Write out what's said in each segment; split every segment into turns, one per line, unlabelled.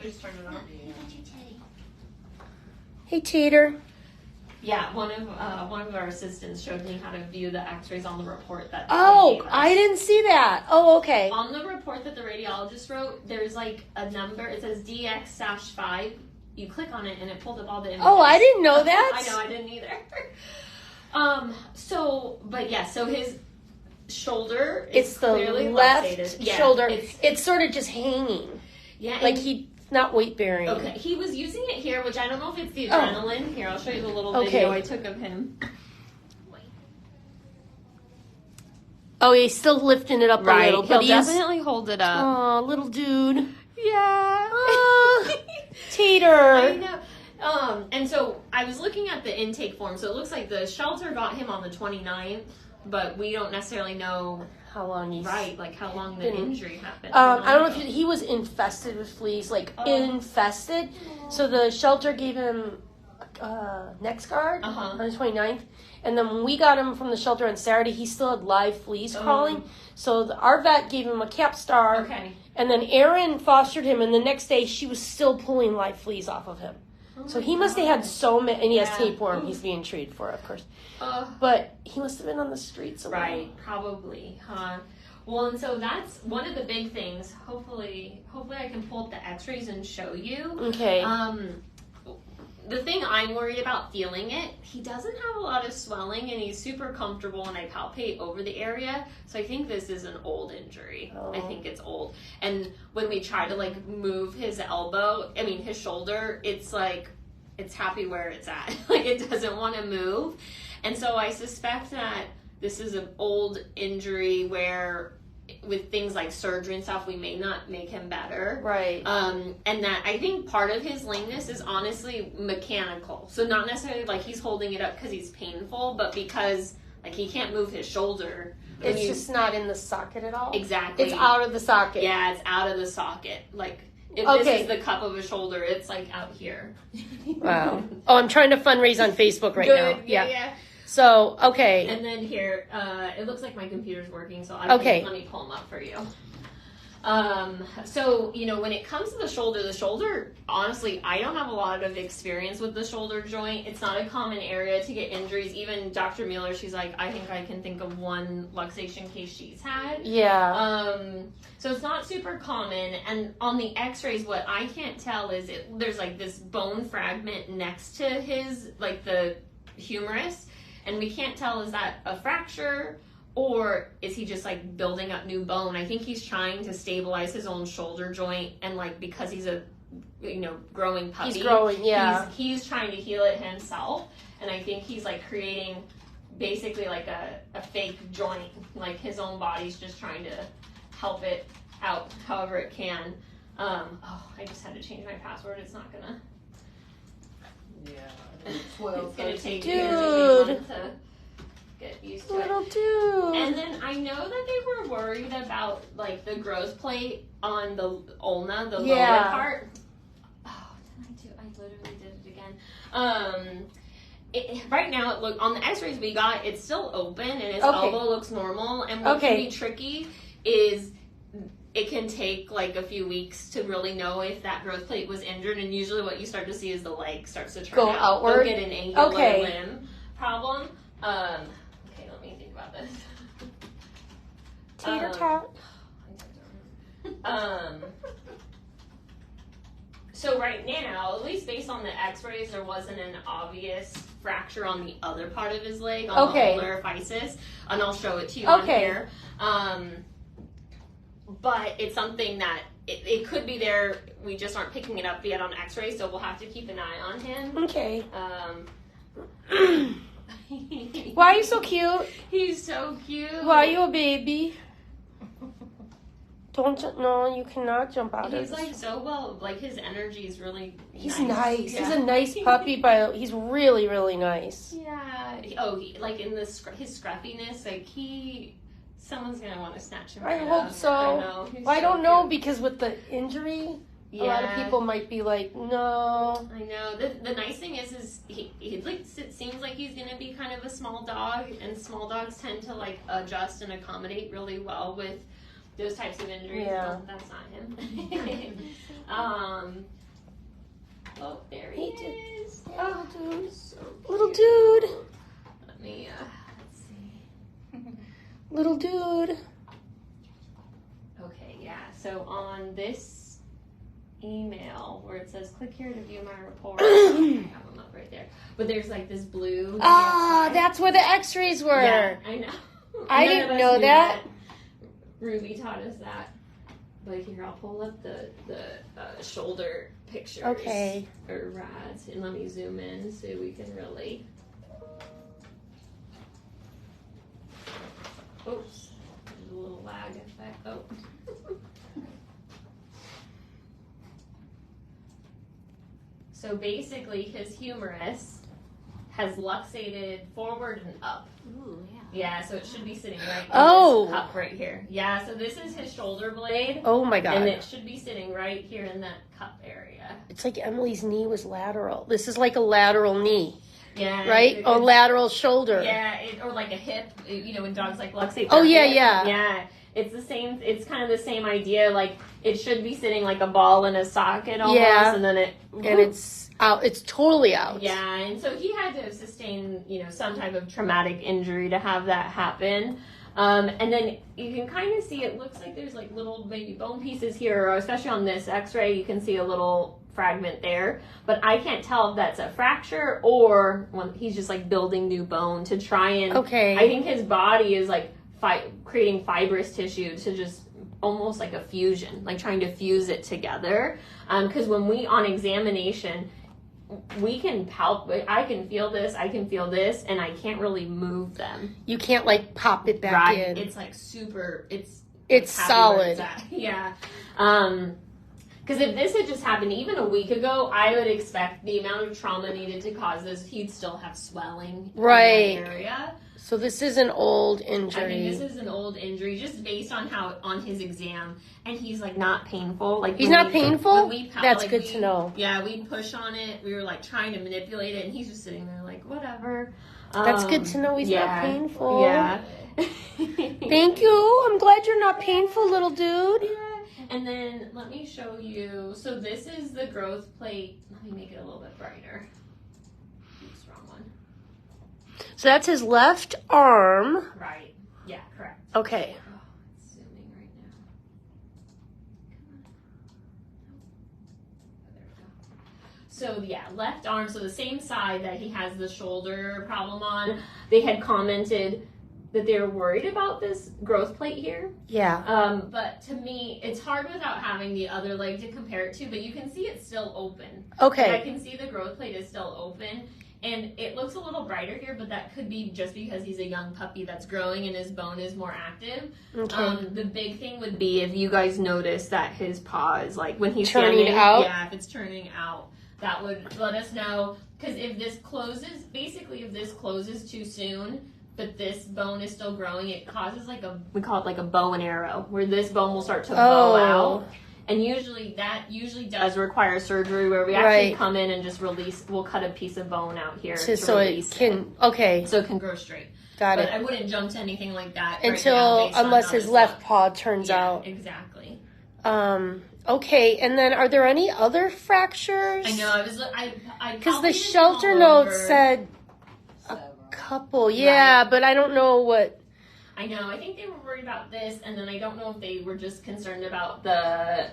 Just turn it on.
Hey, Tater.
Yeah, one of our assistants showed me how to view the X-rays on the report that.
Oh, I didn't see that. Oh, okay.
On the report that the radiologist wrote, there's like a number. It says DX-5. You click on it and it pulled up all the images.
Oh, I didn't know that.
I know, I didn't either. So his shoulder is
It's the
clearly
left
luxated.
shoulder.
Yeah,
it's sort of just hanging.
yeah,
Like he's not weight bearing.
Okay, he was using it here, which I don't know if it's the adrenaline. Here, I'll show you the little video I took of him.
Oh, he's still lifting it up a little.
He'll
But
definitely hold it up.
Oh, little dude.
Yeah.
Tater.
I know. And so I was looking at the intake form. So it looks like the shelter got him on the 29th, but we don't necessarily know
how long he's
how long the injury happened.
I don't know if he was infested with fleas, infested. So the shelter gave him next guard on the 29th. And then when we got him from the shelter on Saturday, he still had live fleas crawling. So our vet gave him a Capstar.
Okay.
And then Erin fostered him, and the next day she was still pulling live fleas off of him. So he must have had so many, and he has tapeworm he's being treated for, of course. But he must have been on the streets a little.
Right, probably, huh? Well, and so that's one of the big things. Hopefully I can pull up the X-rays and show you.
Okay.
The thing I'm worried about feeling it, he doesn't have a lot of swelling and he's super comfortable when I palpate over the area. So I think this is an old injury. I think it's old. And when we try to move his his shoulder, it's happy where it's at. It doesn't want to move. And so I suspect that this is an old injury where with things like surgery and stuff, we may not make him better.
Right.
And that I think part of his lameness is honestly mechanical. So not necessarily he's holding it up because he's painful, but because he can't move his shoulder.
It's just not in the socket at all?
Exactly.
It's out of the socket.
Yeah, it's out of the socket. If this is the cup of a shoulder, it's out here.
Wow. Oh, I'm trying to fundraise on Facebook right now.
Yeah.
So, okay.
And then here, it looks like my computer's working, so let me pull them up for you. So, when it comes to the shoulder, honestly, I don't have a lot of experience with the shoulder joint. It's not a common area to get injuries. Even Dr. Mueller, she's like, I think I can think of one luxation case she's had.
Yeah.
So it's not super common. And on the x-rays, what I can't tell is there's this bone fragment next to his, the humerus. And we can't tell, is that a fracture or is he just building up new bone? I think he's trying to stabilize his own shoulder joint and because he's a growing puppy.
He's growing, yeah.
He's trying to heal it himself. And I think he's creating basically a fake joint. His own body's just trying to help it out however it can. I just had to change my password. It's not gonna.
Yeah.
It's gonna take
years
to get used to
little
it.
Dude.
And then I know that they were worried about the growth plate on the ulna, the lower part. Oh, I literally did it again. Right now, on the X-rays we got, it's still open and his elbow looks normal. And what can be tricky is it can take a few weeks to really know if that growth plate was injured, and usually what you start to see is the leg starts to turn
outward.
They'll get an angular limb problem. Okay, let me think about this.
Tater tot.
So right now, at least based on the x-rays, there wasn't an obvious fracture on the other part of his leg, on the ulnar epiphysis, and I'll show it to you on here. But it's something that it could be there. We just aren't picking it up yet on x-ray, so we'll have to keep an eye on him.
Okay. Why are you so cute?
He's so cute.
Why are you a baby? No, you cannot jump out.
He's so well, his energy is really
He's nice.
Yeah.
He's a nice puppy, but he's really, really nice.
Yeah. Oh, in his scruffiness, someone's gonna want to snatch him.
I hope so.
I know.
I don't know because with the injury, a lot of people might be like, no.
I know. The nice thing is it seems like he's gonna be kind of a small dog, and small dogs tend to adjust and accommodate really well with those types of injuries.
Yeah.
Well, that's not him. Oh, there he is.
Oh, dude.
So
Little
cute.
dude.
Let me, let's see.
Little dude.
Okay, yeah. So on this email where it says click here to view my report, I have them up right there. But there's like this blue.
Ah, that's where the X-rays were.
Yeah, I know.
I
None of
didn't
us
know
knew
that.
Ruby taught us that. But here, I'll pull up the shoulder pictures.
Okay.
Or rads, and let me zoom in so we can really. Oops, there's a little lag effect. Oh. So basically, his humerus has luxated forward and up.
Ooh, yeah.
Yeah, so it should be sitting right in
Oh.
this cup right here. Yeah, so this is his shoulder blade.
Oh my God.
And it should be sitting right here in that cup area.
It's like Emily's knee was lateral. This is like a lateral knee,
Yeah.
right? A lateral shoulder.
Yeah, or like a hip. You know, when dogs like luxate.
Oh,
their
yeah,
hip.
yeah.
Yeah. It's the same. It's kind of the same idea. Like it should be sitting like a ball in a socket almost,
Yeah.
and then it.
And it's out. It's totally out.
Yeah, and so he had to sustain, some type of traumatic injury to have that happen. And then you can kind of see it looks like there's like little baby bone pieces here, or especially on this X-ray, you can see a little fragment there. But I can't tell if that's a fracture or when he's just like building new bone to try and.
Okay.
I think his body is like creating fibrous tissue to just almost like a fusion, like trying to fuse it together. Because when we on examination, we can palpate. I can feel this, and I can't really move them.
You can't like pop it back
Right?
in.
It's like super. It's happy
solid.
where it's at. Yeah. Because if this had just happened even a week ago, I would expect the amount of trauma needed to cause this, he'd still have swelling
Right.
in that area.
So this is an old injury.
I think this is an old injury, just based on on his exam, and he's like not painful. Like
He's
when
not painful? That's
like,
good to know.
Yeah, we push on it. We were like trying to manipulate it, and he's just sitting there like whatever.
That's good to know he's not painful.
Yeah.
Thank you. I'm glad you're not painful, little dude.
Yeah. And then let me show you. So this is the growth plate. Let me make it a little bit brighter. Oops, wrong one.
So that's his left arm.
Right. Yeah, correct.
Okay.
Oh, it's zooming right now. Come on. Oh, there we go. So yeah, left arm. So the same side that he has the shoulder problem on. They had commented that they were worried about this growth plate here.
Yeah.
But to me, it's hard without having the other leg to compare it to. But you can see it's still open.
Okay.
Like I can see the growth plate is still open. And it looks a little brighter here, but that could be just because he's a young puppy that's growing and his bone is more active.
Okay.
The big thing would be if you guys notice that his paw is like when he's
Turning
standing
out?
Yeah, if it's turning out, that would let us know. Because if this closes too soon, but this bone is still growing, it causes we call it like a bow and arrow, where this bone will start to bow out. And usually does require surgery where we actually come in and just we'll cut a piece of bone out here
so
release
it can, okay.
So it can grow straight.
Got
But
it.
I wouldn't jump to anything like that
Until,
right now
unless
how
his
this
left
looks.
paw turns out.
Exactly.
Okay, and then are there any other fractures?
I know, I
Because the
palpated
shelter
all
note
over.
said a couple. Yeah, but I don't know what.
I know. I think they were worried about this, and then I don't know if they were just concerned about the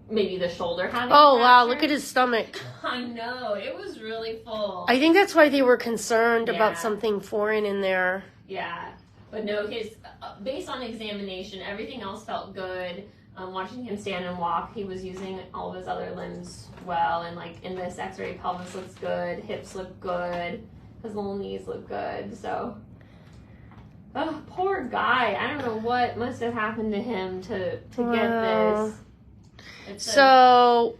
maybe the shoulder having.
Oh,
a
wow,
fracture.
look at his stomach.
I know, it was really full.
I think that's why they were concerned
Yeah.
about something foreign in there.
Yeah, but no, his based on examination, everything else felt good. Watching him stand and walk, he was using all of his other limbs well, and like in this X-ray, pelvis looks good, hips look good, his little knees look good. So, oh, poor guy. I don't know what must have happened to him to get this.
So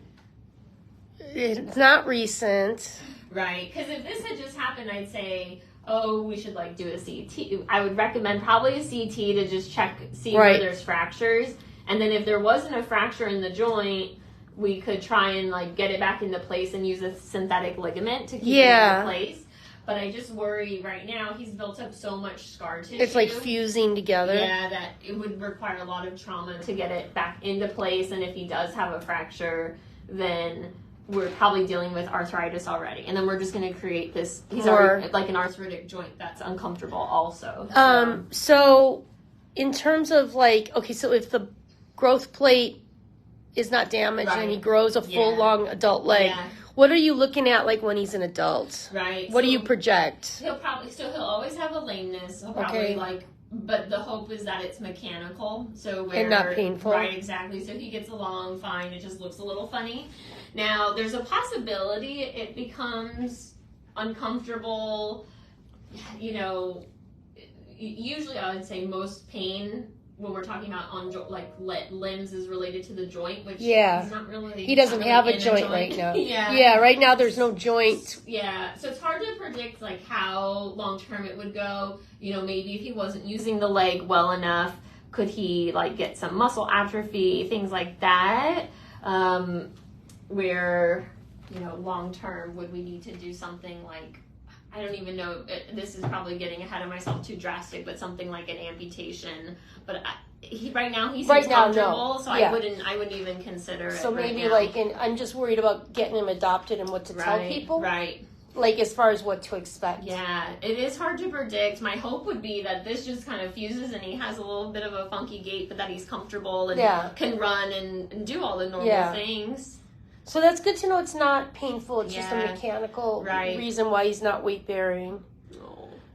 it's not recent.
Right, because if this had just happened, I'd say, oh, we should like do a CT. I would recommend probably a CT to just see where there's fractures. And then if there wasn't a fracture in the joint, we could try and like get it back into place and use a synthetic ligament to keep it into place. But I just worry right now he's built up so much scar tissue.
It's like fusing together.
Yeah, that it would require a lot of trauma to get it back into place. And if he does have a fracture, then we're probably dealing with arthritis already. And then we're just going to create this, he's already like an arthritic joint that's uncomfortable also.
So in terms of like, okay, so if the growth plate is not damaged and he grows a full long adult leg, what are you looking at like when he's an adult?
Right.
What do you project?
He'll always have a lameness. He'll probably but the hope is that it's mechanical. So
and not painful.
Right, exactly. So he gets along fine. It just looks a little funny. Now, there's a possibility it becomes uncomfortable. You know, usually I would say most pain when we're talking about limbs is related to the joint, which he's not really.
He doesn't have a joint right now. Yeah, right now there's no joint.
Yeah, so it's hard to predict like how long term it would go. You know, maybe if he wasn't using the leg well enough, could he like get some muscle atrophy, things like that. Where, you know, long term, would we need to do something like, I don't even know, this is probably getting ahead of myself, too drastic, but something like an amputation. But right now he's comfortable, so I wouldn't even consider it.
So maybe I'm just worried about getting him adopted and what to tell people.
Right.
Like as far as what to expect.
Yeah, it is hard to predict. My hope would be that this just kind of fuses and he has a little bit of a funky gait, but that he's comfortable and can run and do all the normal things.
So that's good to know it's not painful. It's just a mechanical reason why he's not weight bearing.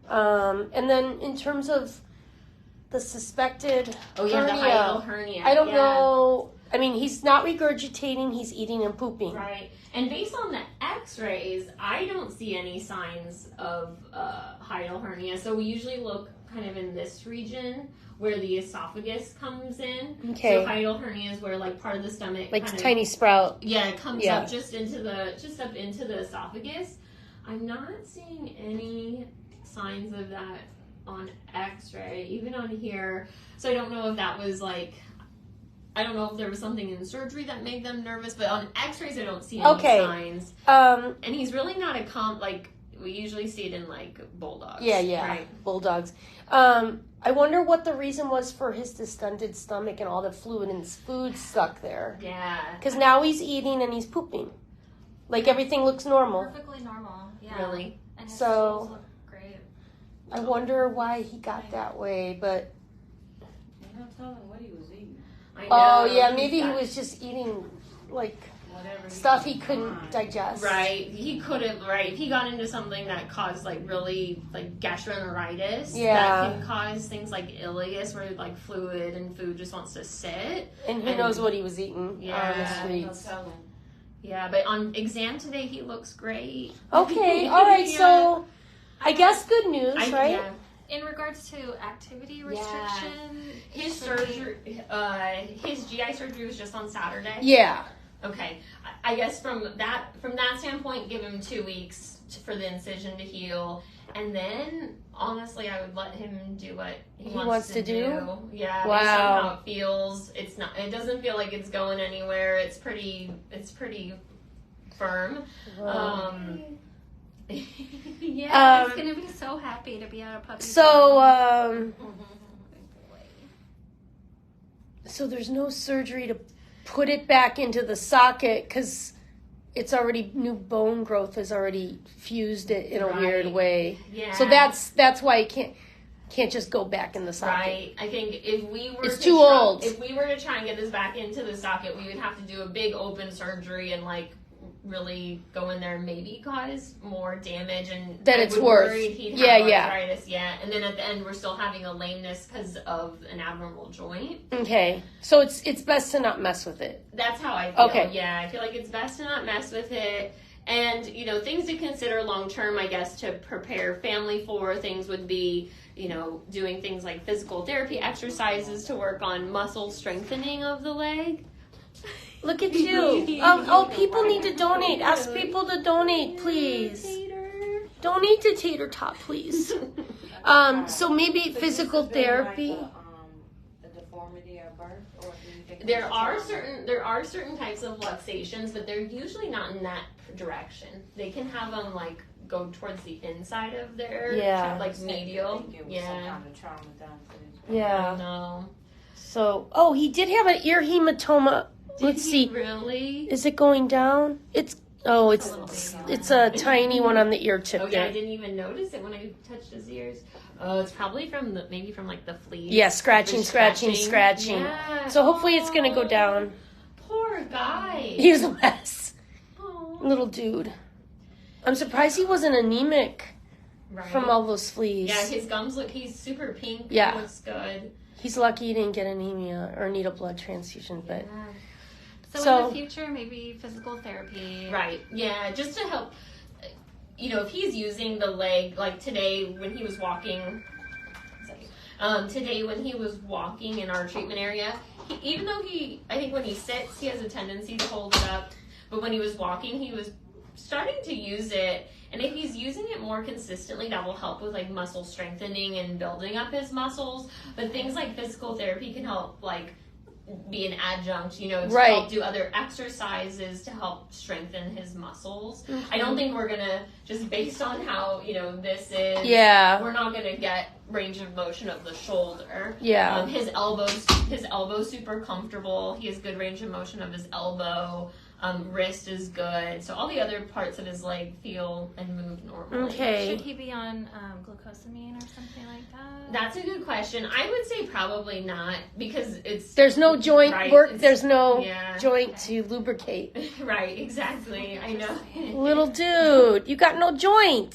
And then in terms of the suspected hernia,
the hiatal hernia.
I don't know. I mean, he's not regurgitating. He's eating and pooping.
Right. And based on the X-rays, I don't see any signs of hiatal hernia. So we usually look kind of in this region where the esophagus comes in. Okay. So hiatal hernia is where like part of the stomach,
like a tiny sprout.
Yeah, it comes up just up into the esophagus. I'm not seeing any signs of that on X-ray, even on here. So I don't know if that was like, I don't know if there was something in surgery that made them nervous, but on X-rays I don't see any signs. And he's really not like we usually see it in like bulldogs.
Yeah, right? Bulldogs. I wonder what the reason was for his distended stomach and all the fluid and food stuck there.
Yeah.
Because now he's eating and he's pooping. Like everything looks normal.
Perfectly normal. Yeah.
Really.
And his stools look great.
I wonder why he got that way, but.
You're not telling what he was eating.
I know.
Oh yeah, maybe he was just eating like stuff he couldn't digest.
Right. He couldn't, right. If he got into something that caused like really like gastroenteritis, that can cause things like ileus where like fluid and food just wants to sit.
And who knows what he was eating on the streets.
No telling.
Yeah, but on exam today he looks great.
Okay, all right, so I guess good news, right?
Yeah.
In regards to activity restriction,
his surgery, his GI surgery was just on Saturday.
Yeah.
Okay, I guess from that standpoint, give him 2 weeks for the incision to heal, and then honestly, I would let him do what he wants to do. Yeah,
wow.
Based on how it feels. It doesn't feel like it's going anywhere. It's pretty firm.
Yeah, he's gonna be so happy to be out of puppy.
So there's no surgery to put it back into the socket because it's already new bone growth has already fused it in a weird way.
Yeah.
So that's why it can't just go back in the socket.
Right. I think if we were
old.
If we were to try and get this back into the socket, we would have to do a big open surgery and like really go in there and maybe cause more damage, and
then it's worse.
He'd have arthritis, and then at the end we're still having a lameness because of an abnormal joint.
Okay, so it's best to not mess with it.
That's how I feel.
Okay.
Yeah, I feel like it's best to not mess with it. And things to consider long term, I guess, to prepare family for things would be doing things like physical therapy exercises to work on muscle strengthening of the leg.
Look at you. People need to donate. Ask people to donate, please. Donate to Tater Tot, please. So maybe physical therapy.
The deformity at birth, or do you think
There are certain types of luxations, but they're usually not in that direction. They can have them like go towards the inside of their like medial. Yeah.
Yeah.
No.
So, he did have an ear hematoma. Let's see.
Really?
Is it going down? It's a tiny one on the ear tip.
Oh yeah, I didn't even notice it when I touched his ears. Oh, it's probably from like the fleas.
Yeah, scratching.
Yeah.
So hopefully it's gonna go down.
Poor guy.
He's a mess.
Aww.
Little dude. I'm surprised he wasn't anemic from all those fleas.
Yeah, his gums he's super pink.
Yeah.
He looks good.
He's lucky he didn't get anemia or need a blood transfusion, but...
Yeah. So in the future, maybe physical therapy.
Right, yeah, just to help, if he's using the leg, like today when he was walking, in our treatment area, even though I think when he sits, he has a tendency to hold it up, but when he was walking, he was starting to use it, and if he's using it more consistently, that will help with like muscle strengthening and building up his muscles. But things like physical therapy can help like be an adjunct, to help do other exercises to help strengthen his muscles. Mm-hmm. I don't think we're gonna, just based on how this is, we're not gonna get range of motion of the shoulder.
Yeah.
His elbow's super comfortable. He has good range of motion of his elbow. Wrist is good. So all the other parts of his leg feel and move normally.
Okay.
Should he be on glucosamine or something like that?
That's a good question. I would say probably not, because
there's no joint work. There's no joint to lubricate.
Right, exactly. I know.
Little dude, you got no joint.